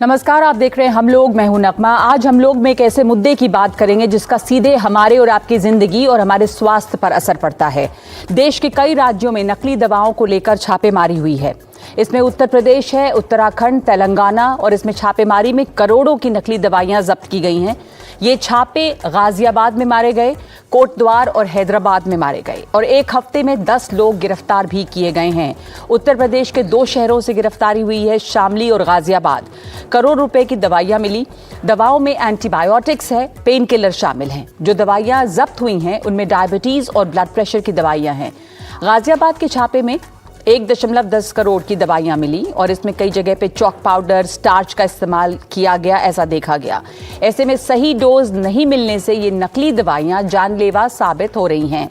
नमस्कार, आप देख रहे हैं हम लोग। मैं हूं नगमा। आज हम लोग में एक ऐसे मुद्दे की बात करेंगे जिसका सीधे हमारे और आपकी जिंदगी और हमारे स्वास्थ्य पर असर पड़ता है। देश के कई राज्यों में नकली दवाओं को लेकर छापेमारी हुई है। इसमें उत्तर प्रदेश है, उत्तराखंड, तेलंगाना, और इसमें छापेमारी में करोड़ों की नकली दवाइयां जब्त की गई हैं। ये छापे गाजियाबाद में मारे गए, कोटद्वार और हैदराबाद में मारे गए, और एक हफ्ते में 10 लोग गिरफ्तार भी किए गए हैं। उत्तर प्रदेश के 2 शहरों से गिरफ्तारी हुई है, शामली और गाजियाबाद। करोड़ रुपए की दवाइयां मिली। दवाओं में एंटीबायोटिक्स है, पेन किलर शामिल हैं। जो दवाइयां जब्त हुई हैं उनमें डायबिटीज और ब्लड प्रेशर की दवाइयां हैं। गाजियाबाद के छापे में 1.10 करोड़ की दवाइयां मिली, और इसमें कई जगह पे चॉक पाउडर, स्टार्च का इस्तेमाल किया गया, ऐसा देखा गया। ऐसे में सही डोज नहीं मिलने से ये नकली दवाइयां जानलेवा साबित हो रही हैं।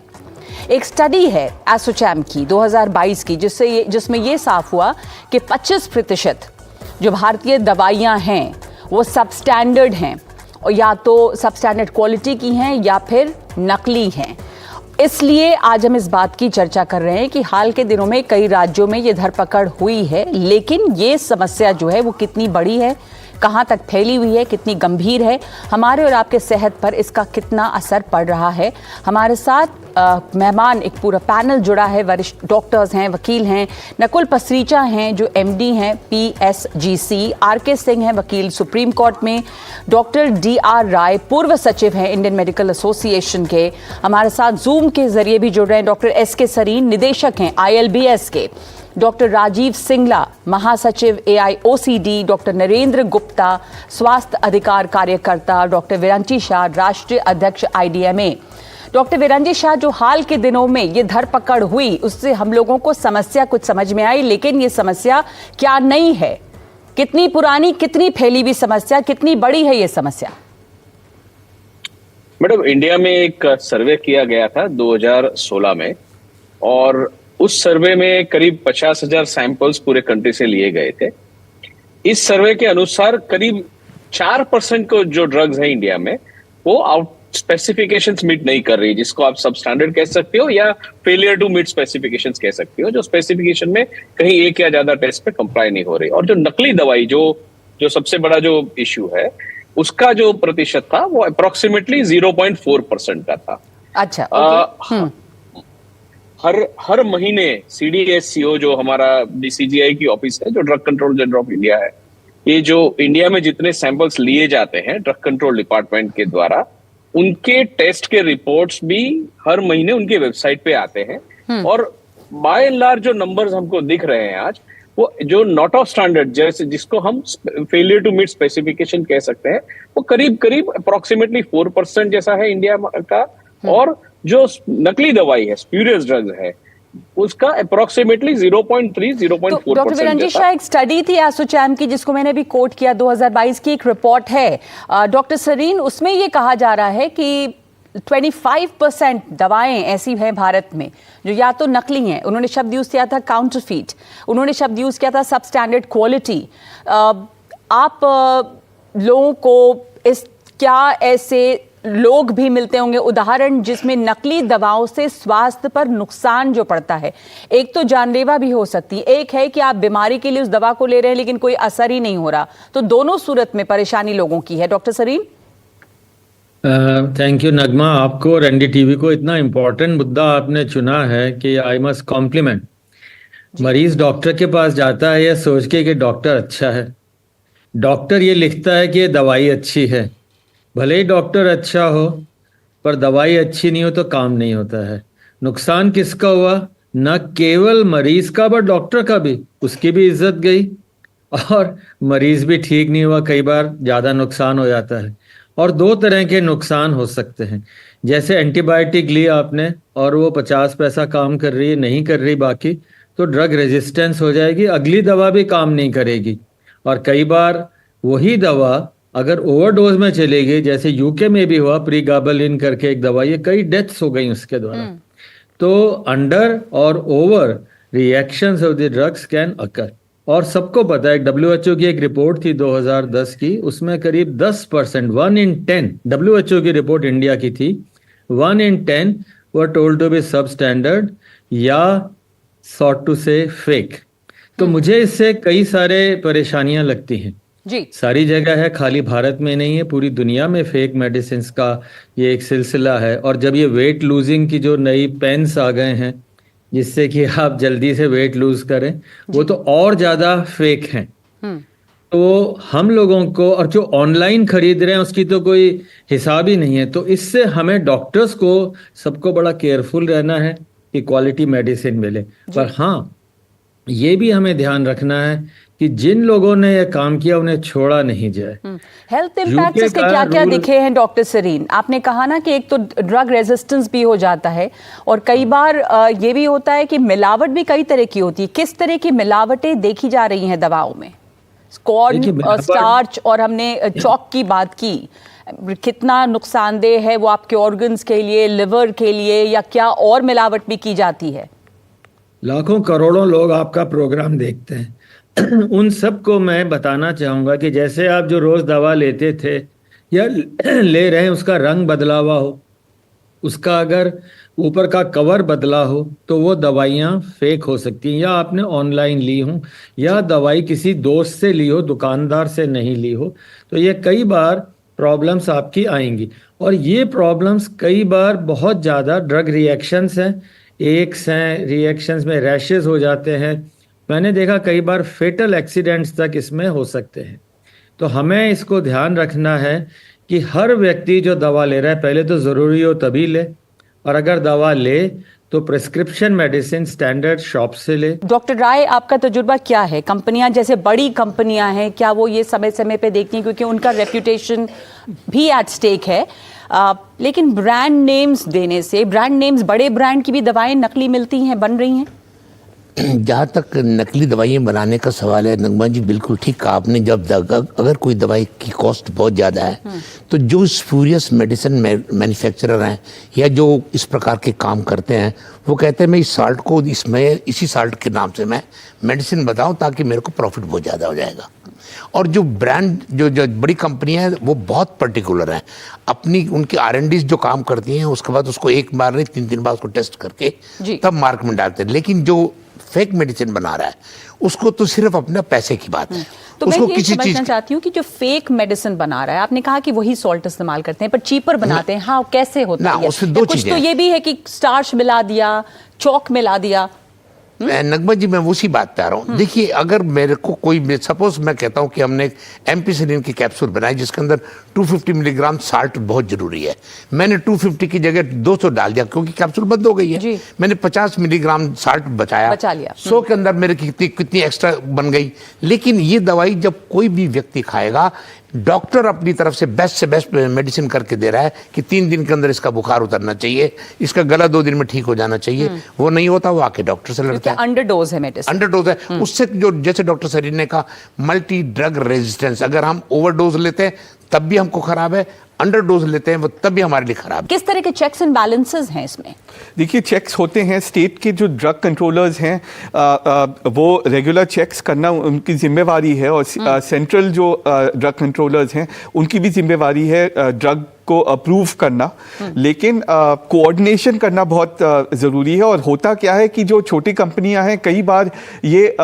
एक स्टडी है एसोचैम की 2022 की, जिसमें ये साफ हुआ कि 25% जो भारतीय दवाइयां हैं वो सबस्टैंडर्ड हैं, और या तो सबस्टैंडर्ड क्वालिटी की हैं या फिर नकली हैं। इसलिए आज हम इस बात की चर्चा कर रहे हैं कि हाल के दिनों में कई राज्यों में ये धरपकड़ हुई है, लेकिन ये समस्या जो है वो कितनी बड़ी है, कहाँ तक फैली हुई है, कितनी गंभीर है, हमारे और आपके सेहत पर इसका कितना असर पड़ रहा है। हमारे साथ मेहमान, एक पूरा पैनल जुड़ा है। वरिष्ठ डॉक्टर्स हैं, वकील हैं। नकुल पसरीचा हैं जो एमडी हैं पीएसजीसी, आरके सिंह हैं वकील सुप्रीम कोर्ट में, डॉक्टर डीआर राय पूर्व सचिव हैं इंडियन मेडिकल एसोसिएशन के। हमारे साथ जूम के जरिए भी जुड़ रहे हैं डॉक्टर एसके सरीन, निदेशक हैं आईएलबीएस के, डॉक्टर राजीव सिंगला, महासचिव एआईओसीडी, डॉक्टर नरेंद्र गुप्ता, स्वास्थ्य अधिकार कार्यकर्ता, डॉक्टर विरंची शाह, राष्ट्रीय अध्यक्ष आईडीएमए। डॉक्टर विरंची शाह, जो हाल के दिनों में ये धरपकड़ हुई उससे हम लोगों को समस्या कुछ समझ में आई, लेकिन ये समस्या क्या नई है, कितनी पुरानी, कितनी फैली हुई समस्या, कितनी बड़ी है ये समस्या? मैडम, इंडिया में एक सर्वे किया गया था 2016 में, और उस सर्वे में करीब 50,000 सैंपल्स पूरे कंट्री से लिए गए थे। इस सर्वे के अनुसार करीब 4% को जो ड्रग्स है इंडिया में वो आउट स्पेसिफिकेशंस मीट नहीं कर रही, जिसको आप सब स्टैंडर्ड कह सकते हो या फेलियर टू मीट स्पेसिफिकेशंस कह सकते हो, जो स्पेसिफिकेशन में कहीं एक या ज्यादा टेस्ट पे कंप्लाई नहीं हो रही। और जो नकली दवाई जो सबसे बड़ा जो इश्यू है, उसका जो प्रतिशत था वो अप्रोक्सीमेटली 0.4% का था। अच्छा, हर महीने सीडीएससीओ, जो हमारा डीसीजीआई की ऑफिस है, जो drug control general of India है, ये जो इंडिया में जितने सैंपल्स लिए जाते हैं ड्रग कंट्रोल डिपार्टमेंट के द्वारा, उनके टेस्ट के रिपोर्ट्स भी हर महीने उनके वेबसाइट पे आते हैं। और बाय एंड लार्ज जो नंबर्स हमको दिख रहे हैं आज, वो जो नॉट ऑफ स्टैंडर्ड, जैसे जिसको हम फेलियर टू मीट स्पेसिफिकेशन कह सकते हैं, वो करीब अप्रोक्सीमेटली 4% जैसा है इंडिया का। और जो नकली दवाई है, स्प्यूरियस ड्रग्स है, उसका अप्रोक्सीमेटली 0.3-0.4%। डॉक्टर विरंची शाह, एक स्टडी थी एसोचैम की जिसको मैंने भी कोट किया, 2022 की एक रिपोर्ट है डॉक्टर सरीन, उसमें ये कहा जा रहा है कि 25% दवाएं ऐसी हैं भारत में जो या तो नकली हैं, उन्होंने शब्द यूज किया था काउंटरफीट, उन्होंने शब्द यूज किया था सब स्टैंडर्ड क्वालिटी। आप लोगों को क्या ऐसे लोग भी मिलते होंगे उदाहरण जिसमें नकली दवाओं से स्वास्थ्य पर नुकसान जो पड़ता है, एक तो जानलेवा भी हो सकती है, एक है कि आप बीमारी के लिए उस दवा को ले रहे हैं लेकिन कोई असर ही नहीं हो रहा, तो दोनों सूरत में परेशानी लोगों की है। डॉक्टर सरीन। थैंक यू नगमा, आपको और एनडीटीवी को इतना इम्पोर्टेंट मुद्दा आपने चुना है कि आई मस्ट कॉम्प्लीमेंट। मरीज डॉक्टर के पास जाता है ये सोच के कि डॉक्टर अच्छा है, डॉक्टर ये लिखता है कि ये दवाई अच्छी है। भले ही डॉक्टर अच्छा हो पर दवाई अच्छी नहीं हो तो काम नहीं होता है। नुकसान किसका हुआ? न केवल मरीज का पर डॉक्टर का भी, उसकी भी इज्जत गई और मरीज भी ठीक नहीं हुआ। कई बार ज़्यादा नुकसान हो जाता है। और 2 तरह के नुकसान हो सकते हैं, जैसे एंटीबायोटिक ली आपने और वो 50 पैसा काम कर रही है, नहीं कर रही बाकी, तो ड्रग रेजिस्टेंस हो जाएगी, अगली दवा भी काम नहीं करेगी। और कई बार वही दवा अगर ओवरडोज में चली गई, जैसे यूके में भी हुआ, प्रीगाबालिन करके एक दवा, ये कई डेथ्स हो गई उसके द्वारा। तो अंडर और over reactions of the drugs can occur. और सबको पता है, डब्ल्यूएचओ की एक रिपोर्ट थी 2010 की, उसमें करीब 10%, 1 in 10, डब्ल्यूएचओ की रिपोर्ट इंडिया की थी, 1 in 10 were told to be sub standard या सॉट टू से फेक। तो मुझे इससे कई सारे परेशानियां लगती हैं। जी। सारी जगह है, खाली भारत में नहीं है, पूरी दुनिया में फेक मेडिसिन का ये एक सिलसिला है। और जब ये वेट लूजिंग की जो नई पेन्स आ गए हैं जिससे कि आप जल्दी से वेट लूज करें, वो तो और ज्यादा फेक हैं। हम्म। तो हम लोगों को, और जो ऑनलाइन खरीद रहे हैं उसकी तो कोई हिसाब ही नहीं है। तो इससे हमें डॉक्टर्स को सबको बड़ा केयरफुल रहना है कि क्वालिटी मेडिसिन मिले। पर हाँ, ये भी हमें ध्यान रखना है कि जिन लोगों ने यह काम किया उन्हें छोड़ा नहीं जाए। हेल्थ इम्पैक्ट्स यूके इसके का क्या क्या रूल- दिखे हैं डॉक्टर सरीन? आपने कहा ना कि एक तो ड्रग रेजिस्टेंस भी हो जाता है, और कई बार ये भी होता है कि मिलावट भी कई तरह की होती है। किस तरह की मिलावटें देखी जा रही हैं दवाओं में? देखिए, कॉर्न, मिलावट- स्टार्च, और हमने चौक की बात की, कितना नुकसानदेह है वो आपके ऑर्गन्स के लिए, लिवर के लिए, या क्या और मिलावट भी की जाती है? लाखों करोड़ों लोग आपका प्रोग्राम देखते हैं। उन सबको मैं बताना चाहूंगा कि जैसे आप जो रोज दवा लेते थे या ले रहे हैं, उसका रंग बदला हुआ हो, उसका अगर ऊपर का कवर बदला हो, तो वो दवाइयाँ फेक हो सकती हैं, या आपने ऑनलाइन ली हो, या दवाई किसी दोस्त से ली हो, दुकानदार से नहीं ली हो। तो ये कई बार प्रॉब्लम्स आपकी आएंगी। और ये प्रॉब्लम्स कई बार बहुत ज़्यादा ड्रग रिएक्शंस हैं, एक्स हैं, रिएक्शंस में रैशेस हो जाते हैं। मैंने देखा कई बार फेटल एक्सीडेंट्स तक इसमें हो सकते हैं। तो हमें इसको ध्यान रखना है कि हर व्यक्ति जो दवा ले रहा है, पहले तो ज़रूरी हो तभी ले, और अगर दवा ले तो प्रिस्क्रिप्शन मेडिसिन स्टैंडर्ड शॉप से ले। डॉक्टर राय, आपका तजुर्बा क्या है? कंपनियां, जैसे बड़ी कंपनियां हैं, क्या वो ये समय समय पे देखती हैं, क्योंकि उनका रेप्यूटेशन भी एट स्टेक है, लेकिन ब्रांड नेम्स देने से, ब्रांड नेम्स, बड़े ब्रांड की भी दवाएं नकली मिलती हैं, बन रही हैं? जहाँ तक नकली दवाइयाँ बनाने का सवाल है, नगमा जी बिल्कुल ठीक कहा आपने। जब अगर कोई दवाई की कॉस्ट बहुत ज़्यादा है, तो जो स्पूरियस मेडिसिन मैन्युफैक्चरर हैं या जो इस प्रकार के काम करते हैं, वो कहते हैं मैं इस साल्ट को इसी साल्ट के नाम से मैं मेडिसिन बताऊं ताकि मेरे को प्रॉफिट बहुत ज़्यादा हो जाएगा। और जो ब्रांड जो बड़ी कंपनियां हैं वो बहुत पर्टिकुलर हैं, अपनी उनकी R&D जो काम करती हैं, उसके बाद उसको एक बार नहीं 3 बार उसको टेस्ट करके तब मार्केट में डालते हैं। लेकिन जो फेक मेडिसिन बना रहा है उसको तो सिर्फ अपने पैसे की बात है। तो मैं ये समझना चाहती हूँ कि जो फेक मेडिसिन बना रहा है, आपने कहा कि वही सॉल्ट इस्तेमाल करते हैं पर चीपर बनाते हैं, हाँ, कैसे होता है? उसमें दो कुछ तो ये भी है कि स्टार्च मिला दिया, चौक मिला दिया। नगमा जी, मैं उसी बात पे आ रहा हूँ। देखिए, अगर मेरे को कोई, सपोज मैं कहता हूँ कि हमने एम्पिसिलिन की कैप्सूल बनाई जिसके अंदर 250 मिलीग्राम साल्ट बहुत जरूरी है, मैंने 250 की जगह 200 डाल दिया क्योंकि कैप्सूल बंद हो गई है, मैंने 50 मिलीग्राम साल्ट बचा लिया, 100 के अंदर मेरे कितनी एक्स्ट्रा बन गई। लेकिन ये दवाई जब कोई भी व्यक्ति खाएगा, डॉक्टर अपनी तरफ से बेस्ट मेडिसिन करके दे रहा है कि 3 दिन के अंदर इसका बुखार उतरना चाहिए, इसका गला 2 दिन में ठीक हो जाना चाहिए, वो नहीं होता, वो आके डॉक्टर से लड़ता है। अंडरडोज है मेडिसिन, अंडरडोज है। उससे जो, जैसे डॉक्टर सरीन ने कहा, मल्टी ड्रग रेजिस्टेंस, अगर हम ओवरडोज लेते हैं तब भी हमको खराब है, अंडरडोज लेते हैं वो तब भी हमारे लिए खराब है। किस तरह के चेक्स एंड बैलेंसेस हैं इसमें? देखिए, चेक्स होते हैं, स्टेट के जो ड्रग कंट्रोलर्स हैं वो रेगुलर चेक्स करना उनकी जिम्मेवारी है, और सेंट्रल जो ड्रग कंट्रोलर्स हैं उनकी भी जिम्मेवारी है ड्रग को अप्रूव करना। लेकिन कोऑर्डिनेशन करना बहुत ज़रूरी है। और होता क्या है कि जो छोटी कंपनियां हैं, कई बार ये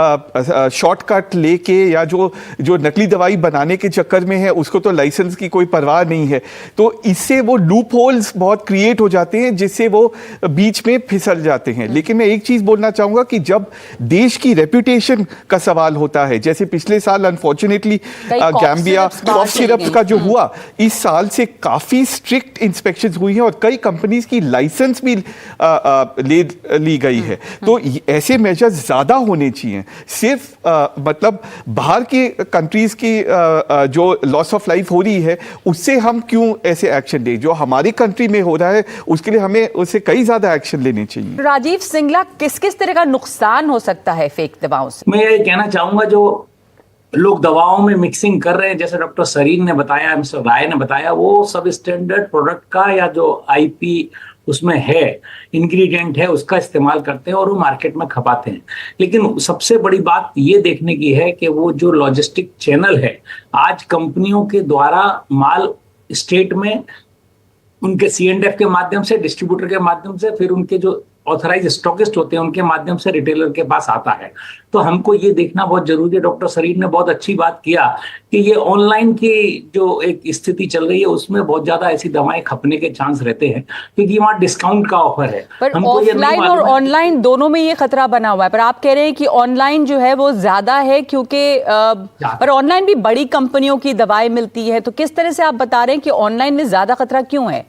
शॉर्टकट लेके या जो नकली दवाई बनाने के चक्कर में है, उसको तो लाइसेंस की कोई परवाह नहीं है, तो इससे वो लूप होल्स बहुत क्रिएट हो जाते हैं जिससे वो बीच में फिसल जाते हैं। लेकिन मैं एक चीज़ बोलना चाहूँगा कि जब देश की रेपुटेशन का सवाल होता है, जैसे पिछले साल अनफॉर्चुनेटली गैम्बिया कॉफ सिरप का जो हुआ, इस साल से काफ़ी स्ट्रिक्ट इंस्पेक्शंस हुई हैं और कई कंपनीज की लाइसेंस भी ली गई है। तो ऐसे मेजर्स ज़्यादा होने चाहिए। सिर्फ मतलब बाहर के कंट्रीज की जो लॉस ऑफ लाइफ हो रही है उससे हम क्यों ऐसे एक्शन लें? जो हमारी कंट्री में हो रहा है उसके लिए हमें उससे कई ज़्यादा एक्शन लेने चाहिए। राजीव सिंगला, किस किस तरह का नुकसान हो सकता है फेक दवाओं से? मैं ये कहना चाहूंगा, जो लोग दवाओं में मिक्सिंग कर रहे हैं, जैसे डॉक्टर सरीन ने बताया, मिस्टर राय ने बताया, वो सब स्टैंडर्ड प्रोडक्ट का या जो आईपी उसमें है, इंग्रेडिएंट है, उसका इस्तेमाल करते हैं और वो मार्केट में खपाते हैं। लेकिन सबसे बड़ी बात ये देखने की है कि वो जो लॉजिस्टिक चैनल है, आज कंपनियों के द्वारा माल स्टेट में उनके C&F के माध्यम से, डिस्ट्रीब्यूटर के माध्यम से, फिर उनके जो ऑथराइज स्टॉकिस्ट होते हैं उनके माध्यम से रिटेलर के पास आता है। तो हमको ये देखना बहुत जरूरी है। डॉक्टर सरीन ने बहुत अच्छी बात किया कि ये ऑनलाइन की जो एक स्थिति चल रही है उसमें बहुत ज्यादा ऐसी दवाएं खपने के चांस रहते हैं, क्योंकि वहाँ डिस्काउंट का ऑफर है। पर हमको ये नहीं ऑफलाइन और मालूम है ऑनलाइन दोनों में ये खतरा बना हुआ है, पर आप कह रहे हैं कि ऑनलाइन जो है वो ज्यादा है क्योंकि पर ऑनलाइन भी बड़ी कंपनियों की दवाएं मिलती है, तो किस तरह से आप बता रहे हैं कि ऑनलाइन में ज्यादा खतरा क्यों है?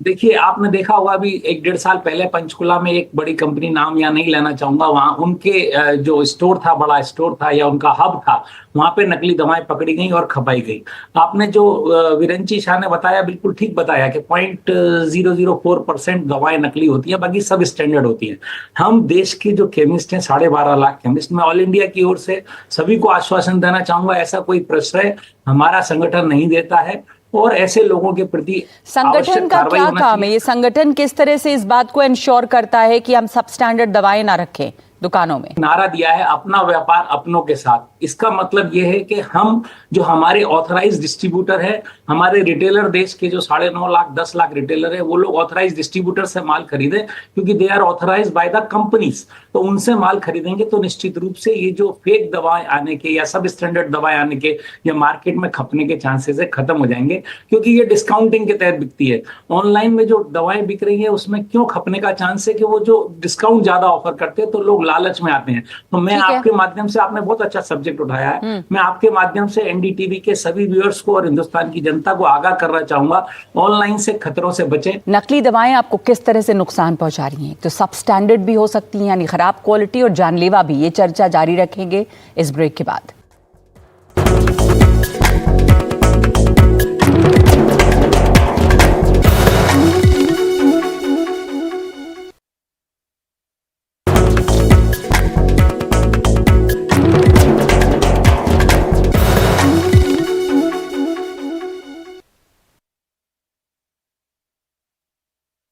देखिए, आपने देखा होगा अभी 1-1.5 साल पहले पंचकुला में एक बड़ी कंपनी, नाम या नहीं लेना चाहूंगा, वहां उनके जो स्टोर था, बड़ा स्टोर था या उनका हब था, वहां पे नकली दवाएं पकड़ी गई और खपाई गई। आपने जो विरंची शाह ने बताया बिल्कुल ठीक बताया कि 0.004% दवाएं नकली होती हैं, बाकी सब स्टैंडर्ड होती हैं। हम देश के जो केमिस्ट हैं 12.5 लाख केमिस्ट, मैं ऑल इंडिया की ओर से सभी को आश्वासन देना चाहूंगा, ऐसा कोई प्रश्रय हमारा संगठन नहीं देता है और ऐसे लोगों के प्रति संगठन का क्या काम है? ये संगठन किस तरह से इस बात को इंश्योर करता है कि हम सब स्टैंडर्ड दवाएं ना रखें दुकानों में? नारा दिया है अपना व्यापार अपनों के साथ। इसका मतलब यह है कि हम जो हमारे ऑथराइज डिस्ट्रीब्यूटर है, हमारे रिटेलर, देश के जो 9.5 लाख 10 लाख रिटेलर है, वो लोग ऑथराइज डिस्ट्रीब्यूटर से माल खरीदे, क्योंकि they are authorise by the companies. तो उनसे माल खरीदेंगे तो निश्चित रूप से ये जो फेक दवाएं आने के या सब स्टैंडर्ड दवाएं आने के या मार्केट में खपने के चांसेस है खत्म हो जाएंगे, क्योंकि ये डिस्काउंटिंग के तहत बिकती है। ऑनलाइन में जो दवाएं बिक रही है उसमें क्यों खपने का चांस है कि वो जो डिस्काउंट ज्यादा ऑफर करते हैं तो लोग लालच में आते हैं। तो मैं आपके माध्यम से, आपने बहुत अच्छा सब्जेक्ट उठाया है, मैं आपके माध्यम से एनडीटीवी के सभी व्यूअर्स को और हिंदुस्तान की जनता को आगाह करना चाहूंगा, ऑनलाइन से खतरों से बचें। नकली दवाएं आपको किस तरह से नुकसान पहुंचा रही हैं? तो सब स्टैंडर्ड भी हो सकती हैं, यानी खराब क्वालिटी, और जानलेवा भी। ये चर्चा जारी रखेंगे इस ब्रेक के बाद।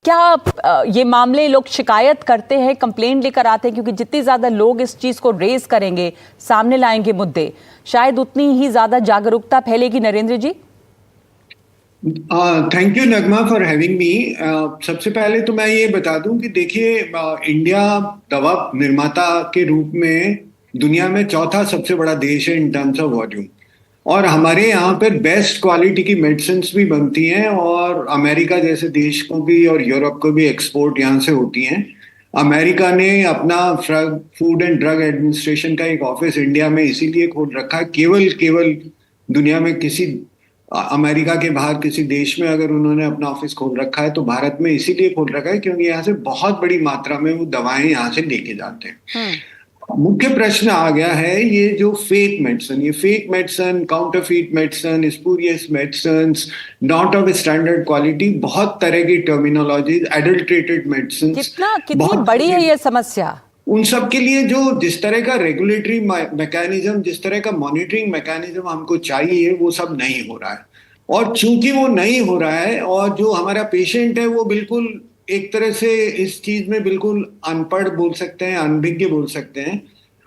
क्या ये मामले लोग शिकायत करते हैं, कंप्लेंट लेकर आते हैं? क्योंकि जितनी ज्यादा लोग इस चीज को रेज करेंगे, सामने लाएंगे मुद्दे, शायद उतनी ही ज्यादा जागरूकता फैलेगी। Narendra ji, thank you Nagma for having me. सबसे पहले तो मैं ये बता दूं कि देखिए, इंडिया दवा निर्माता के रूप में दुनिया में चौथा सबसे बड़ा देश है इन टर्म्स ऑफ वॉल्यूम, और हमारे यहाँ पर बेस्ट क्वालिटी की मेडिसिन भी बनती हैं, और अमेरिका जैसे देश को भी और यूरोप को भी एक्सपोर्ट यहाँ से होती हैं। अमेरिका ने अपना फूड एंड ड्रग एडमिनिस्ट्रेशन का एक ऑफिस इंडिया में इसीलिए खोल रखा है, केवल दुनिया में किसी अमेरिका के बाहर किसी देश में अगर उन्होंने अपना ऑफिस खोल रखा है तो भारत में इसीलिए खोल रखा है क्योंकि यहाँ से बहुत बड़ी मात्रा में वो दवाएं यहाँ से लेके जाते हैं। मुख्य प्रश्न आ गया है ये जो fake medicine, counterfeit medicine, spurious medicine, not of standard quality, बहुत तरह की टर्मिनोलॉजी, एडल्ट्रेटेड मेडिसिन, कितनी बड़ी है ये समस्या? उन सब के लिए जो जिस तरह का रेगुलेटरी मैकेनिज्म, जिस तरह का मॉनिटरिंग मैकेनिज्म हमको चाहिए, वो सब नहीं हो रहा है। और चूंकि वो नहीं हो रहा है और जो हमारा पेशेंट है वो बिल्कुल एक तरह से इस चीज में बिल्कुल अनपढ़ बोल सकते हैं, अनभिज्ञ बोल सकते हैं,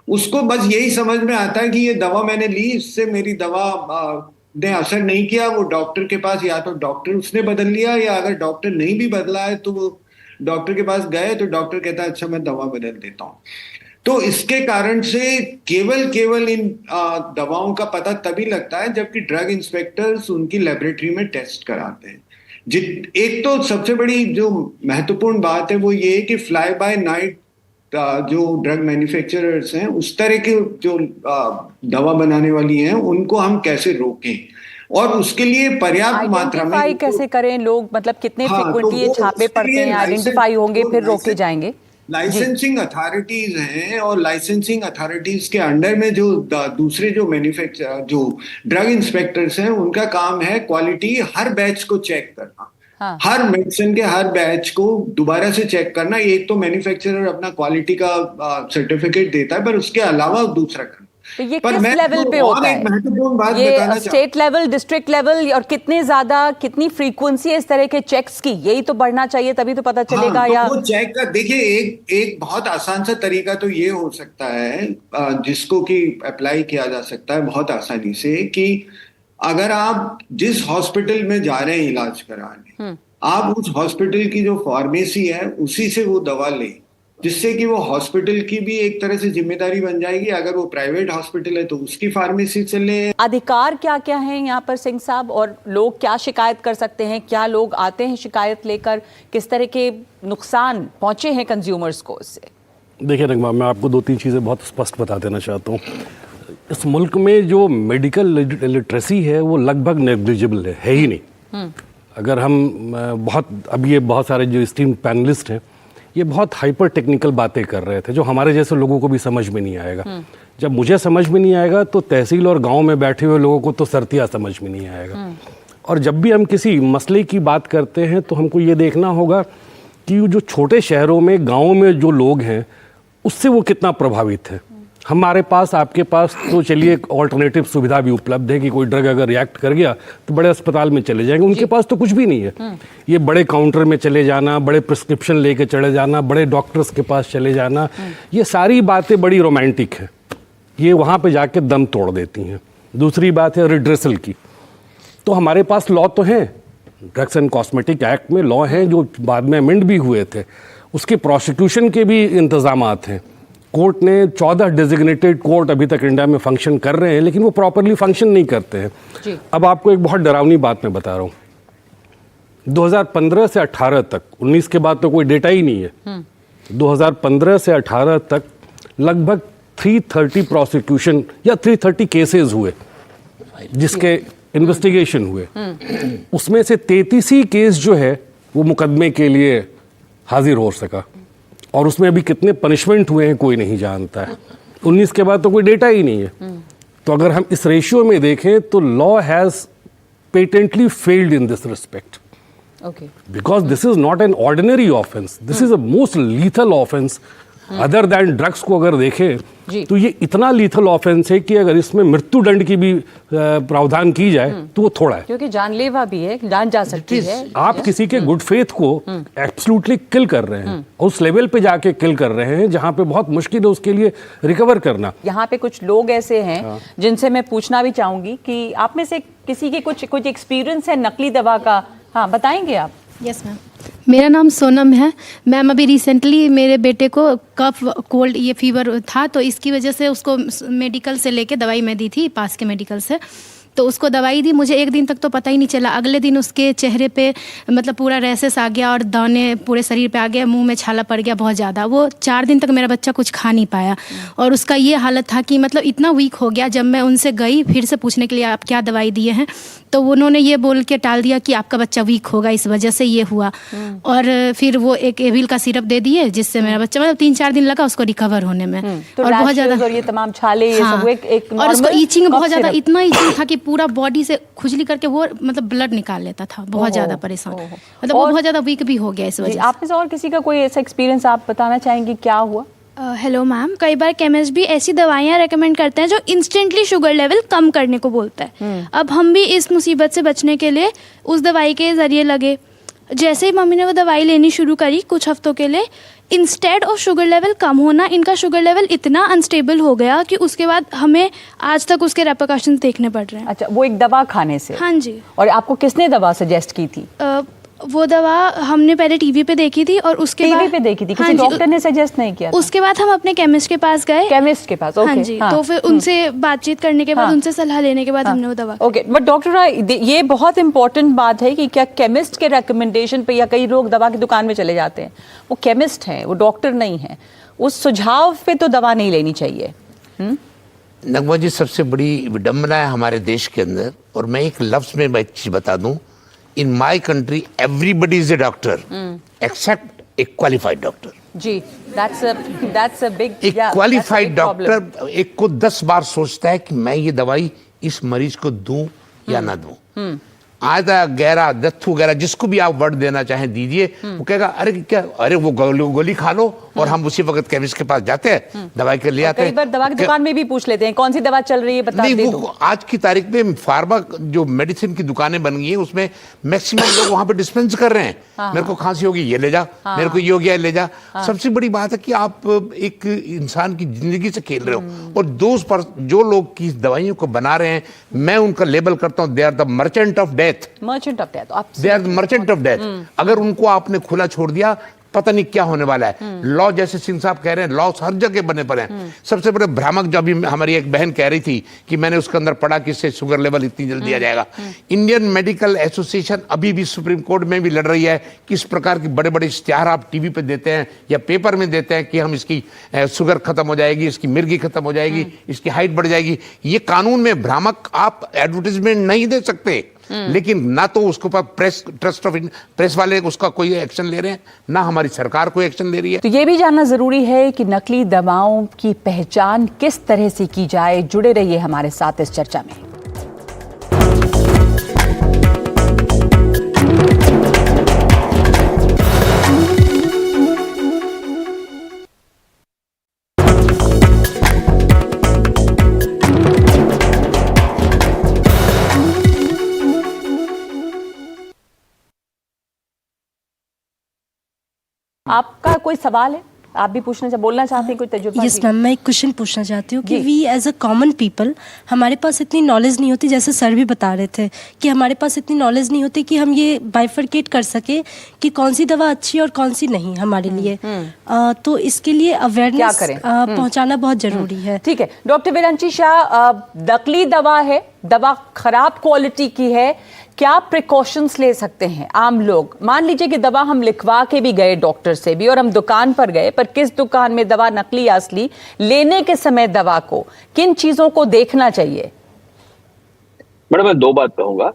उसको बस यही समझ में आता है कि ये दवा मैंने ली, इससे मेरी दवा ने असर नहीं किया। वो डॉक्टर के पास, या तो डॉक्टर उसने बदल लिया, या अगर डॉक्टर नहीं भी बदला है तो वो डॉक्टर के पास गए तो डॉक्टर कहता है अच्छा मैं दवा बदल देता हूँ। तो इसके कारण से केवल इन दवाओं का पता तभी लगता है जबकि ड्रग इंस्पेक्टर्स उनकी लेबोरेटरी में टेस्ट कराते हैं। एक तो सबसे बड़ी जो महत्वपूर्ण बात है वो ये है कि फ्लाई बाय नाइट जो ड्रग मैन्युफैक्चरर्स हैं, उस तरह के जो दवा बनाने वाली हैं, उनको हम कैसे रोकें, और उसके लिए पर्याप्त मात्रा में आइडेंटिफाई कैसे करें लोग, मतलब कितने फ्रीक्वेंटली ये छापे पड़ते हैं, आइडेंटिफाई होंगे फिर रोके जाएंगे? लाइसेंसिंग अथॉरिटीज हैं, और लाइसेंसिंग अथॉरिटीज के अंडर में जो दूसरे जो मैन्युफैक्चर जो ड्रग इंस्पेक्टर्स हैं, उनका काम है क्वालिटी हर बैच को चेक करना। हाँ। हर मेडिसिन के हर बैच को दोबारा से चेक करना। एक तो मैन्युफैक्चरर अपना क्वालिटी का सर्टिफिकेट देता है, पर उसके अलावा दूसरा करना। तो ये किस लेवल पे होता है? महत्वपूर्ण बात ये स्टेट लेवल, डिस्ट्रिक्ट लेवल, और कितनी फ्रीक्वेंसी है इस तरह के चेक्स की? यही तो बढ़ना चाहिए, तभी तो पता चलेगा। तो वो चेक का देखिए एक बहुत आसान सा तरीका तो ये हो सकता है जिसको कि अप्लाई किया जा सकता है बहुत आसानी से, कि अगर आप जिस हॉस्पिटल में जा रहे हैं इलाज कराने, आप उस हॉस्पिटल की जो फार्मेसी है उसी से वो दवा लें, जिससे कि वो हॉस्पिटल की भी एक तरह से जिम्मेदारी बन जाएगी। अगर वो प्राइवेट हॉस्पिटल है तो उसकी फार्मेसी से लें। अधिकार क्या क्या हैं यहाँ पर सिंह साहब, और लोग क्या शिकायत कर सकते हैं? क्या लोग आते हैं शिकायत लेकर? किस तरह के नुकसान पहुंचे हैं कंज्यूमर्स को इससे? देखिए नगमा, मैं आपको 2-3 चीज़ें बहुत स्पष्ट बता देना चाहता हूँ। इस मुल्क में जो मेडिकल लिटरेसी है वो लगभग नेग्लिजिबल है ही नहीं। अगर हम बहुत सारे जो स्टीम्ड पैनलिस्ट हैं ये बहुत हाइपर टेक्निकल बातें कर रहे थे जो हमारे जैसे लोगों को भी समझ में नहीं आएगा। जब मुझे समझ में नहीं आएगा तो तहसील और गांव में बैठे हुए लोगों को तो सरतिया समझ में नहीं आएगा। और जब भी हम किसी मसले की बात करते हैं तो हमको ये देखना होगा कि जो छोटे शहरों में, गाँव में जो लोग हैं उससे वो कितना प्रभावित है। हमारे पास, आपके पास तो चलिए एक ऑल्टरनेटिव सुविधा भी उपलब्ध है कि कोई ड्रग अगर रिएक्ट कर गया तो बड़े अस्पताल में चले जाएंगे। उनके पास तो कुछ भी नहीं है। ये बड़े काउंटर में चले जाना, बड़े प्रिस्क्रिप्शन लेके चले जाना, बड़े डॉक्टर्स के पास चले जाना, ये सारी बातें बड़ी रोमांटिक है। ये वहाँ पे जाके दम तोड़ देती हैं। दूसरी बात है रिड्रेसल की। तो हमारे पास लॉ तो हैं, ड्रग्स एंड कॉस्मेटिक एक्ट में लॉ हैं जो बाद में अमेंड भी हुए थे। उसके प्रोसिक्यूशन के भी इंतजामात हैं। कोर्ट ने 14 डेजिग्नेटेड कोर्ट अभी तक इंडिया में फंक्शन कर रहे हैं, लेकिन वो प्रॉपरली फंक्शन नहीं करते हैं। अब आपको एक बहुत डरावनी बात मैं बता रहा हूँ। 2015 से 18 तक, 19 के बाद तो कोई डेटा ही नहीं है। 2015 से 18 तक लगभग 330 प्रोसिक्यूशन या 330 केसेस हुए जिसके इन्वेस्टिगेशन हुए। उसमें से 33 ही केस जो है वो मुकदमे के लिए हाजिर हो सका, और उसमें अभी कितने पनिशमेंट हुए हैं कोई नहीं जानता है। 19 के बाद तो कोई डेटा ही नहीं है। तो अगर हम इस रेशियो में देखें तो law has patently failed in this respect, because this is not an ordinary offence, this is a most lethal offence. Other than drugs को अगर देखें तो ये इतना लीथल ऑफेंस है कि अगर इसमें मृत्यु दंड की भी प्रावधान की जाए तो वो थोड़ा है, क्योंकि जानलेवा भी है, जान जा सकती है। आप किसी के गुड फेथ को एब्सोल्युटली किल कर रहे हैं, उस लेवल पे जाके किल कर रहे हैं जहां पे बहुत मुश्किल है उसके लिए रिकवर करना। यहाँ पे कुछ लोग ऐसे हैं जिनसे मैं पूछना भी चाहूंगी कि आप में से किसी के कुछ एक्सपीरियंस है नकली दवा का? हाँ, बताएंगे आप? यस मैम, मेरा नाम सोनम है मैम। अभी रिसेंटली मेरे बेटे को कफ, कोल्ड, ये फीवर था, तो इसकी वजह से उसको मेडिकल से लेके दवाई मैं दी थी, पास के मेडिकल से। तो उसको दवाई दी, मुझे एक दिन तक तो पता ही नहीं चला। अगले दिन उसके चेहरे पे मतलब पूरा रैसेस आ गया और दाने पूरे शरीर पे आ गया, मुंह में छाला पड़ गया बहुत ज़्यादा। वो 4 दिन तक मेरा बच्चा कुछ खा नहीं पाया, और उसका ये हालत था कि मतलब इतना वीक हो गया। जब मैं उनसे गई फिर से पूछने के लिए आप क्या दवाई दिए हैं, तो उन्होंने ये बोल के टाल दिया कि आपका बच्चा वीक होगा, इस वजह से ये हुआ। और फिर वो एक एविल का सिरप दे दिए, जिससे मेरा बच्चा मतलब 3-4 दिन लगा उसको रिकवर होने में। तो और बहुत ज़्यादा, और ये तमाम छाले, ये सब एक और उसको ईचिंग बहुत ज़्यादा, इतना ईचिंग था कि पूरा बॉडी से खुजली करके वो मतलब ब्लड निकाल लेता था। बहुत ज़्यादा परेशान, मतलब वो बहुत ज़्यादा वीक भी हो गया इस वजह से। आप में से और किसी का कोई ऐसा एक्सपीरियंस आप बताना चाहेंगे, क्या हुआ? हेलो मैम, कई बार केमिस्ट भी ऐसी दवाइयाँ रेकमेंड करते हैं जो इंस्टेंटली शुगर लेवल कम करने को बोलता है। अब हम भी इस मुसीबत से बचने के लिए उस दवाई के ज़रिए लगे। जैसे ही मम्मी ने वो दवाई लेनी शुरू करी कुछ हफ्तों के लिए, इंस्टेड ऑफ शुगर लेवल कम होना, इनका शुगर लेवल इतना अनस्टेबल हो गया कि उसके बाद हमें आज तक उसके रेपरकशंस देखने पड़ रहे हैं। अच्छा, वो एक दवा खाने से? हाँ जी। और आपको किसने दवा सजेस्ट की थी? वो दवा हमने पहले टीवी पे देखी थी, और उसके टीवी पे देखी थी? किसी डॉक्टर ने सजेस्ट नहीं किया था? उसके बाद हम अपने केमिस्ट के पास गए। केमिस्ट के पास? हाँ जी। तो फिर उनसे बातचीत करने के बाद, उनसे सलाह लेने के बाद हमने वो दवा। ओके, बट डॉक्टर ये बहुत इंपॉर्टेंट बात है कि क्या केमिस्ट के रिकमेंडेशन पे, या कई लोग दवा की दुकान में चले जाते हैं, वो केमिस्ट हैं, वो डॉक्टर नहीं है, उस सुझाव पे तो दवा नहीं लेनी चाहिए। नगमा जी, सबसे बड़ी विडंबना है हमारे देश के अंदर, और मैं एक लफ्ज में एक चीज बता दूं, in my country everybody is a doctor except a qualified doctor. Ji, that's a big, एक qualified doctor एक को 10 बार सोचता है कि मैं ये दवाई इस मरीज को दूं या ना दूं। आधा गहरा, दत्थू गहरा, जिसको भी आप वर्ड देना चाहें दीजिए, वो कहेगा अरे क्या, अरे वो गोली खा लो, और हम उसी वक्त केमिस्ट के पास जाते हैं, दवाई के ले आते हैं। कई बार दवा की दुकान में भी पूछ लेते हैं कौन सी दवा चल रही है, बता दे दो। आज की तारीख में फार्मा जो मेडिसिन की दुकानें बन गई हैं, उसमें मैक्सिमम लोग वहां पे डिस्पेंस कर रहे हैं। मेरे को खांसी होगी, ये ले जा, मेरे को ये हो गया, ले जा। सबसे बड़ी बात है कि आप एक इंसान की जिंदगी से खेल रहे हो, और जो लोग की दवाइयों को बना रहे हैं, मैं उनका लेबल करता हूं, they are the merchant of death. Death, merchant of death, they are merchant of death. अगर उनको आपने खुला छोड़ दिया, पता नहीं क्या होने वाला है। लॉ, जैसे सिंह साहब कह रहे हैं, लॉ हर जगह बने पड़े हैं। सबसे बड़े भ्रामक, जो अभी हमारी एक बहन कह रही थी कि मैंने उसके अंदर पढ़ा कि इससे शुगर लेवल इतनी जल्दी आ जाएगा। इंडियन मेडिकल एसोसिएशन अभी भी सुप्रीम कोर्ट में भी लड़ रही है कि इस प्रकार के बड़े बड़े इश्तिहार आप टीवी पे देते हैं या पेपर में देते हैं कि हम इसकी शुगर खत्म हो जाएगी, इसकी मिर्गी खत्म हो जाएगी, इसकी हाइट बढ़ जाएगी। ये कानून में भ्रामक आप एडवर्टीजमेंट नहीं दे सकते, लेकिन ना तो उसके ऊपर प्रेस वाले उसका कोई एक्शन ले रहे हैं, ना हमारी सरकार कोई एक्शन ले रही है। तो ये भी जानना जरूरी है कि नकली दवाओं की पहचान किस तरह से की जाए। जुड़े रहिए हमारे साथ इस चर्चा में। आपका कोई सवाल है, आप भी पूछना बोलना चाहते हैं, कोई तजुर्बा? यस मैम, मैं एक क्वेश्चन पूछना चाहती हूँ कि we as a common people, हमारे पास इतनी नॉलेज नहीं होती, जैसे सर भी बता रहे थे कि हमारे पास इतनी नॉलेज नहीं होती कि हम ये बाइफरकेट कर सके कि कौन सी दवा अच्छी है और कौन सी नहीं हमारे लिए। तो इसके लिए अवेयरनेस पहुंचाना बहुत जरूरी है। ठीक है डॉक्टर विरंची शाह, नकली दवा है, दवा खराब क्वालिटी की है, क्या प्रिकॉशंस ले सकते हैं आम लोग? मान लीजिए कि दवा हम लिखवा के भी गए डॉक्टर से भी और हम दुकान पर गए, पर किस दुकान में दवा नकली या असली, लेने के समय दवा को किन चीजों को देखना चाहिए? मैडम, मैं दो बात कहूंगा।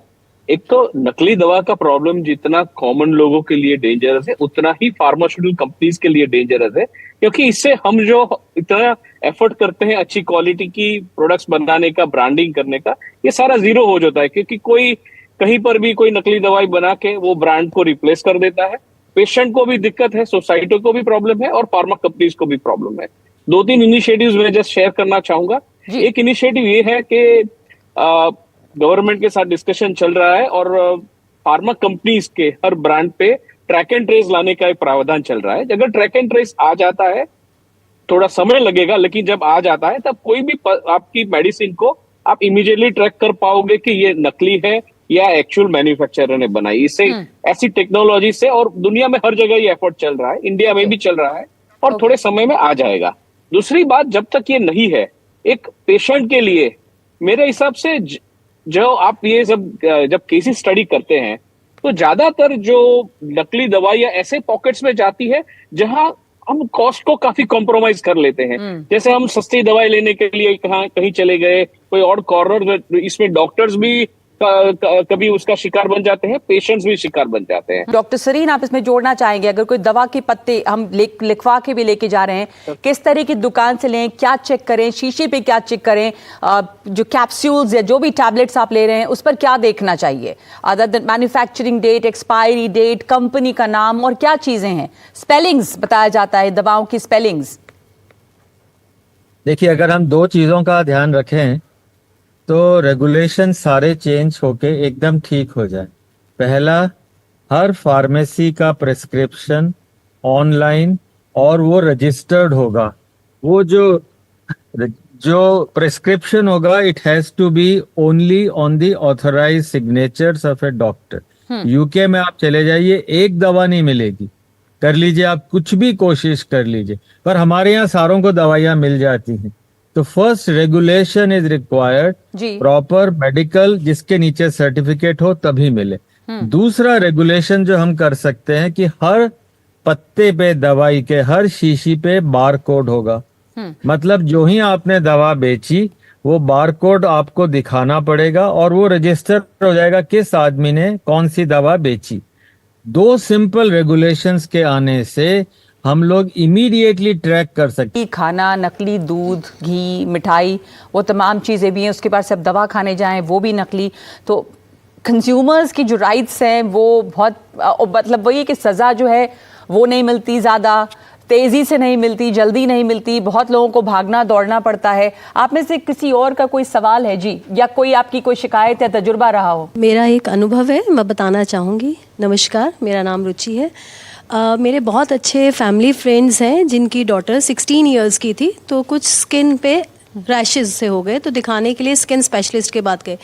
एक तो नकली दवा का प्रॉब्लम जितना कॉमन लोगों के लिए डेंजरस है, उतना ही फार्मास्यूटिकल कंपनीज के लिए डेंजरस है, क्योंकि इससे हम जो इतना एफर्ट करते हैं अच्छी क्वालिटी की प्रोडक्ट्स बनाने का, ब्रांडिंग करने का, ये सारा जीरो हो जाता है, क्योंकि कोई कहीं पर भी कोई नकली दवाई बना के वो ब्रांड को रिप्लेस कर देता है। पेशेंट को भी दिक्कत है, सोसाइटी को भी प्रॉब्लम है और फार्मा कंपनीज को भी प्रॉब्लम है। 2-3 इनिशिएटिव्स मैं जस्ट शेयर करना चाहूंगा। एक इनिशिएटिव ये है कि गवर्नमेंट के साथ डिस्कशन चल रहा है और फार्मा कंपनीज के हर ब्रांड पे ट्रैक एंड ट्रेस लाने का एक प्रावधान चल रहा है। अगर ट्रैक एंड ट्रेस आ जाता है, थोड़ा समय लगेगा, लेकिन जब आ जाता है तब कोई भी आपकी मेडिसिन को आप इमीडिएटली ट्रैक कर पाओगे कि ये नकली है या एक्चुअल मैन्युफैक्चरर ने बनाई। इससे ऐसी टेक्नोलॉजी से, और दुनिया में हर जगह ये एफर्ट चल रहा है, इंडिया में भी चल रहा है और थोड़े समय में आ जाएगा। दूसरी बात, जब तक ये नहीं है, एक पेशेंट के लिए मेरे हिसाब से जो आप ये जब केसेस स्टडी करते हैं तो ज्यादातर जो नकली दवाइयां ऐसे पॉकेट्स में जाती है जहां हम कॉस्ट को काफी कॉम्प्रोमाइज कर लेते हैं। जैसे हम सस्ती दवाई लेने के लिए कहीं चले गए, कोई और कॉर्नर, इसमें डॉक्टर्स भी कभी उसका शिकार बन जाते हैं, पेशेंट्स भी शिकार बन जाते हैं। डॉक्टर सरीन, आप इसमें जोड़ना चाहेंगे? अगर कोई दवा के पत्ते हम लिखवा के भी लेके जा रहे हैं, किस तरह की दुकान से लें, क्या चेक करें, शीशे पे क्या चेक करें, जो कैप्सूल्स या जो भी टैबलेट्स आप ले रहे हैं उस पर क्या देखना चाहिए? Other than manufacturing date, expiry date, company का नाम और क्या चीजें हैं? स्पेलिंग्स बताया जाता है, दवाओं की स्पेलिंग्स। देखिए, अगर हम 2 चीजों का ध्यान रखें तो रेगुलेशन सारे चेंज होके एकदम ठीक हो जाए। पहला, हर फार्मेसी का प्रिस्क्रिप्शन ऑनलाइन और वो रजिस्टर्ड होगा। वो जो प्रिस्क्रिप्शन होगा, it has to be only on the authorised signatures of a doctor. UK में आप चले जाइए, एक दवा नहीं मिलेगी, कर लीजिए आप कुछ भी कोशिश कर लीजिए, पर हमारे यहाँ सारों को दवाइयाँ मिल जाती हैं। तो first regulation is required, proper medical जिसके नीचे सर्टिफिकेट हो तभी मिले। दूसरा रेगुलेशन जो हम कर सकते हैं कि हर पत्ते पे दवाई के, हर शीशी पे बार कोड होगा। मतलब जो ही आपने दवा बेची वो बार कोड आपको दिखाना पड़ेगा और वो रजिस्टर हो जाएगा किस आदमी ने कौन सी दवा बेची। 2 सिंपल रेगुलेशंस के आने से हम लोग इमीडिएटली ट्रैक कर सकते हैं। खाना, नकली दूध, घी, मिठाई, वो तमाम चीज़ें भी हैं। उसके बाद सब दवा खाने जाएं वो भी नकली। तो कंज्यूमर्स की जो राइट्स हैं वो बहुत, मतलब वही है कि सज़ा जो है वो नहीं मिलती, ज़्यादा तेज़ी से नहीं मिलती, जल्दी नहीं मिलती, बहुत लोगों को भागना दौड़ना पड़ता है। आप में से किसी और का कोई सवाल है जी, या कोई आपकी कोई शिकायत या तजुर्बा रहा हो? मेरा एक अनुभव है, मैं बताना चाहूँगी। नमस्कार, मेरा नाम रुचि है। मेरे बहुत अच्छे फैमिली फ्रेंड्स हैं जिनकी डॉटर 16 इयर्स की थी, तो कुछ स्किन पे रैशेज से हो गए, तो दिखाने के लिए स्किन स्पेशलिस्ट के बात गए।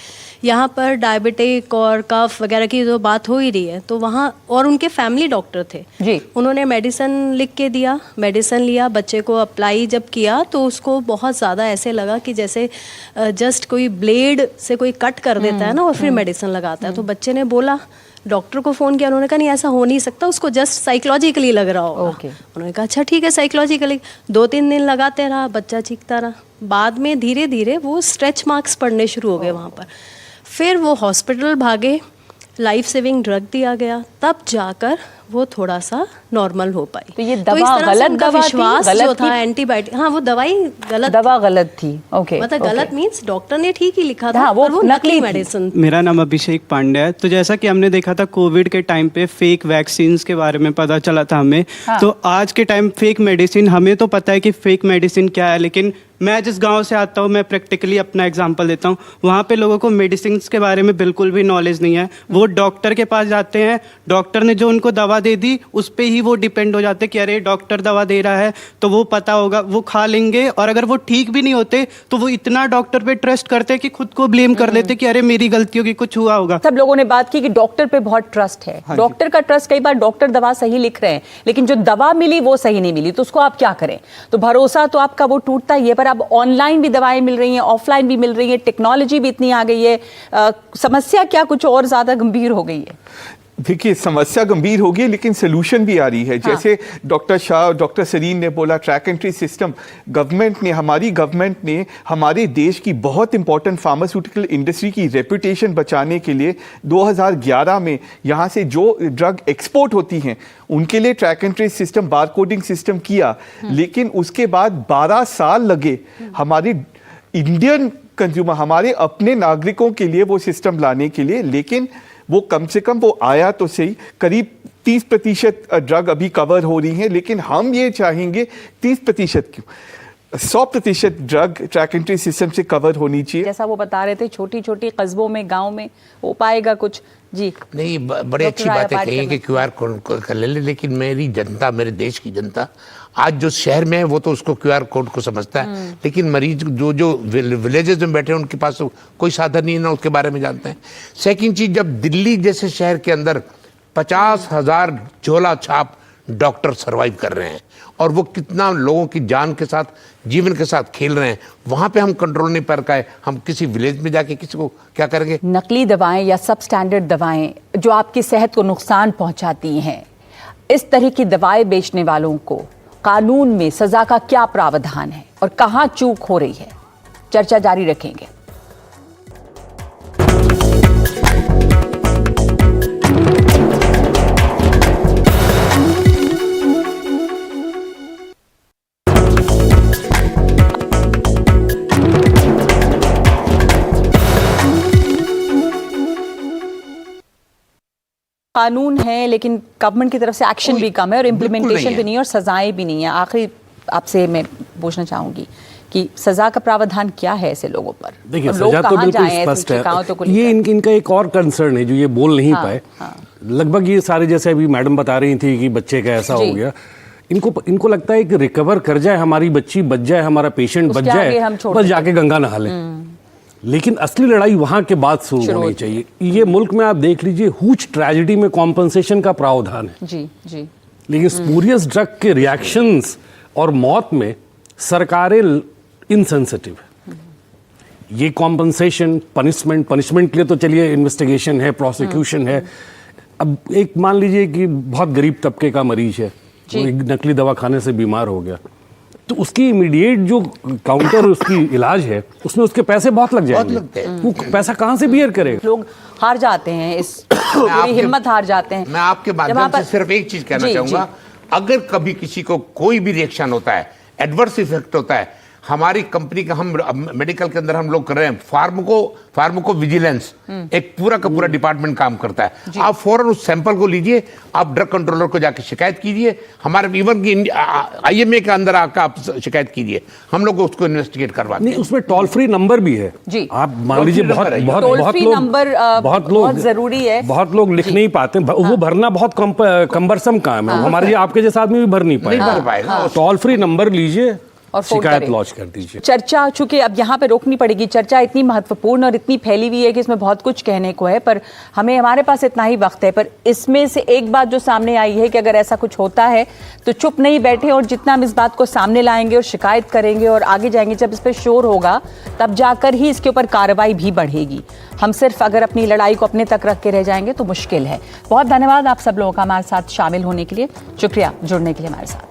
यहाँ पर डायबिटिक और कफ वगैरह की जो बात हो ही रही है, तो वहाँ और उनके फैमिली डॉक्टर थे जी। उन्होंने मेडिसिन लिख के दिया, मेडिसिन लिया, बच्चे को अप्लाई जब किया तो उसको बहुत ज़्यादा ऐसे लगा कि जैसे जस्ट कोई ब्लेड से कोई कट कर देता है ना और फिर मेडिसिन लगाता है। तो बच्चे ने बोला, डॉक्टर को फ़ोन किया, उन्होंने कहा नहीं ऐसा हो नहीं सकता, उसको जस्ट साइकोलॉजिकली लग रहा होगा। उन्होंने कहा अच्छा ठीक है साइकोलॉजिकली। 2-3 दिन लगाते रहा, बच्चा चीखता रहा। बाद में धीरे धीरे वो स्ट्रेच मार्क्स पड़ने शुरू हो गए वहाँ पर। फिर वो हॉस्पिटल भागे, लाइफ सेविंग ड्रग दिया गया, तब जाकर वो थोड़ा सा नॉर्मल हो पाई। तो ये इस दवा तरह से गलत उनका दवा थी, विश्वास गलत जो थी? था एंटीबायोटिक, हाँ वो दवाई गलत, दवा गलत थी। ओके, मतलब गलत मीन्स डॉक्टर ने ठीक ही लिखा था, हाँ, वो पर वो नकली नकली थी। मेडिसिन। मेरा नाम अभिषेक पांडे है। तो जैसा कि हमने देखा था कोविड के टाइम पे फेक वैक्सीन्स के बारे में पता चला था हमें, तो आज के टाइम फेक मेडिसिन, हमें तो पता है कि फेक मेडिसिन क्या है, लेकिन मैं जिस गांव से आता हूं, मैं प्रैक्टिकली अपना एग्जांपल देता हूं, वहाँ पे लोगों को मेडिसिन के बारे में बिल्कुल भी नॉलेज नहीं है। वो डॉक्टर के पास जाते हैं, डॉक्टर ने जो उनको दवा दे दी उस पे ही वो डिपेंड हो जाते कि अरे डॉक्टर दवा दे रहा है तो वो पता होगा, वो खा लेंगे, और अगर वो ठीक भी नहीं होते तो वो इतना डॉक्टर पे ट्रस्ट करते कि खुद को ब्लेम कर लेते कि अरे मेरी गलती होगी, कुछ हुआ होगा। सब लोगों ने बात की कि डॉक्टर पे बहुत ट्रस्ट है। डॉक्टर का ट्रस्ट, कई बार डॉक्टर दवा सही लिख रहे हैं लेकिन जो दवा मिली वो सही नहीं मिली, तो उसको आप क्या करें? तो भरोसा तो आपका वो टूटता ही है। पर अब ऑनलाइन भी दवाएं मिल रही हैं, ऑफलाइन भी मिल रही है, टेक्नोलॉजी भी इतनी आ गई है, समस्या क्या कुछ और ज्यादा गंभीर हो गई है? देखिए समस्या गंभीर होगी लेकिन सोल्यूशन भी आ रही है। जैसे डॉक्टर शाह, डॉक्टर सरीन ने बोला, ट्रैक एंड ट्रेस सिस्टम हमारी गवर्नमेंट ने हमारे देश की बहुत इंपॉर्टेंट फार्मास्यूटिकल इंडस्ट्री की रेपुटेशन बचाने के लिए 2011 में यहाँ से जो ड्रग एक्सपोर्ट होती हैं उनके लिए track and trace system, barcoding system किया। लेकिन उसके बाद 12 साल लगे हमारी इंडियन कंज्यूमर, हमारे अपने नागरिकों के लिए वो सिस्टम लाने के लिए। लेकिन वो कम से कम वो आया तो सही। करीब 30% ड्रग अभी कवर हो रही है, लेकिन हम ये चाहेंगे 30% क्यों, 100% drug track and trace system से कवर होनी चाहिए। जैसा वो बता रहे थे, छोटी छोटी कस्बों में, गांव में हो पाएगा कुछ? जी नहीं, बड़ी अच्छी बात है कही कि QR कोड कर ले, लेकिन मेरी जनता, मेरे देश की जनता आज जो शहर में है वो तो उसको QR कोड को समझता है, लेकिन मरीज जो विलेजेस में बैठे हैं उनके पास तो कोई साधन नहीं है, ना उसके बारे में जानते हैं। सेकंड चीज, जब दिल्ली जैसे शहर के अंदर 50,000 झोला छाप डॉक्टर सरवाइव कर रहे हैं और वो कितना लोगों की जान के साथ, जीवन के साथ खेल रहे हैं, वहां पे हम कंट्रोल नहीं कर पाए, हम किसी विलेज में जाके किसी को क्या करेंगे? नकली दवाएं या सब स्टैंडर्ड दवाएं जो आपकी सेहत को नुकसान पहुंचाती हैं, इस तरह की दवाएं बेचने वालों को कानून में सजा का क्या प्रावधान है और कहां चूक हो रही है? चर्चा जारी रखेंगे। कानून है लेकिन गवर्नमेंट की तरफ से एक्शन भी कम है और इम्प्लीमेंटेशन भी नहीं है और सजाएं भी नहीं है। आखिरी आपसे मैं पूछना चाहूंगी कि सजा का प्रावधान क्या है ऐसे लोगों पर? देखिए सजा तो बिल्कुल स्पष्ट है। ये इनका एक और कंसर्न है जो ये बोल नहीं पाए। लगभग ये सारे, जैसे अभी मैडम बता रही थी कि बच्चे का ऐसा हो गया, इनको लगता है कि रिकवर कर जाए, हमारी बच्ची बच जाए, हमारा पेशेंट बच जाए, बस जाके गंगा नहा लें। लेकिन असली लड़ाई वहां के बाद शुरू होनी चाहिए। ये मुल्क में आप देख लीजिए, हुज ट्रेजेडी में कॉम्पनसेशन का प्रावधान है जी जी, लेकिन स्पूरियस ड्रग के रिएक्शंस और मौत में सरकारें इनसेंसिटिव है। ये कॉम्पनसेशन, पनिशमेंट के लिए तो चलिए इन्वेस्टिगेशन है, प्रोसिक्यूशन है। अब एक मान लीजिए कि बहुत गरीब तबके का मरीज है, वो एक नकली दवा खाने से बीमार हो गया, तो उसकी इमीडिएट जो काउंटर उसकी इलाज है उसमें उसके पैसे बहुत लग जाएंगे। वो पैसा कहाँ से बियर करेगा? लोग हार जाते हैं, इस पूरी हिम्मत हार जाते हैं। मैं आपके माध्यम से सिर्फ एक चीज कहना चाहूंगा, अगर कभी किसी को कोई भी रिएक्शन होता है, एडवर्स इफेक्ट होता है, हमारी कंपनी का, हम मेडिकल के अंदर हम लोग कर रहे हैं फार्माको विजिलेंस, एक पूरा का पूरा डिपार्टमेंट काम करता है। आप फौरन उस सैंपल को लीजिए, आप ड्रग कंट्रोलर को जाके शिकायत कीजिए, हमारे इवन की IMA के अंदर आकर आप शिकायत कीजिए, हम लोग उसको इन्वेस्टिगेट करवाते हैं। उसमें टोल फ्री नंबर भी है जी। आप मान लीजिए बहुत लोग जरूरी है, बहुत लोग लिख नहीं पाते, वो भरना बहुत कम्बरसम काम है, हमारे आपके जैसे आदमी भी भर नहीं पाएगा। टोल फ्री नंबर लीजिए, और फोन शिकायत करें। लॉन्च कर दीजिए। चर्चा चूंकि अब यहाँ पे रोकनी पड़ेगी, चर्चा इतनी महत्वपूर्ण और इतनी फैली हुई है कि इसमें बहुत कुछ कहने को है, पर हमारे पास इतना ही वक्त है। पर इसमें से एक बात जो सामने आई है कि अगर ऐसा कुछ होता है तो चुप नहीं बैठे, और जितना हम इस बात को सामने लाएंगे और शिकायत करेंगे और आगे जाएंगे, जब इस पर शोर होगा तब जाकर ही इसके ऊपर कार्रवाई भी बढ़ेगी। हम सिर्फ अगर अपनी लड़ाई को अपने तक रख के रह जाएंगे तो मुश्किल है। बहुत धन्यवाद आप सब लोगों का हमारे साथ शामिल होने के लिए, शुक्रिया जुड़ने के लिए हमारे साथ।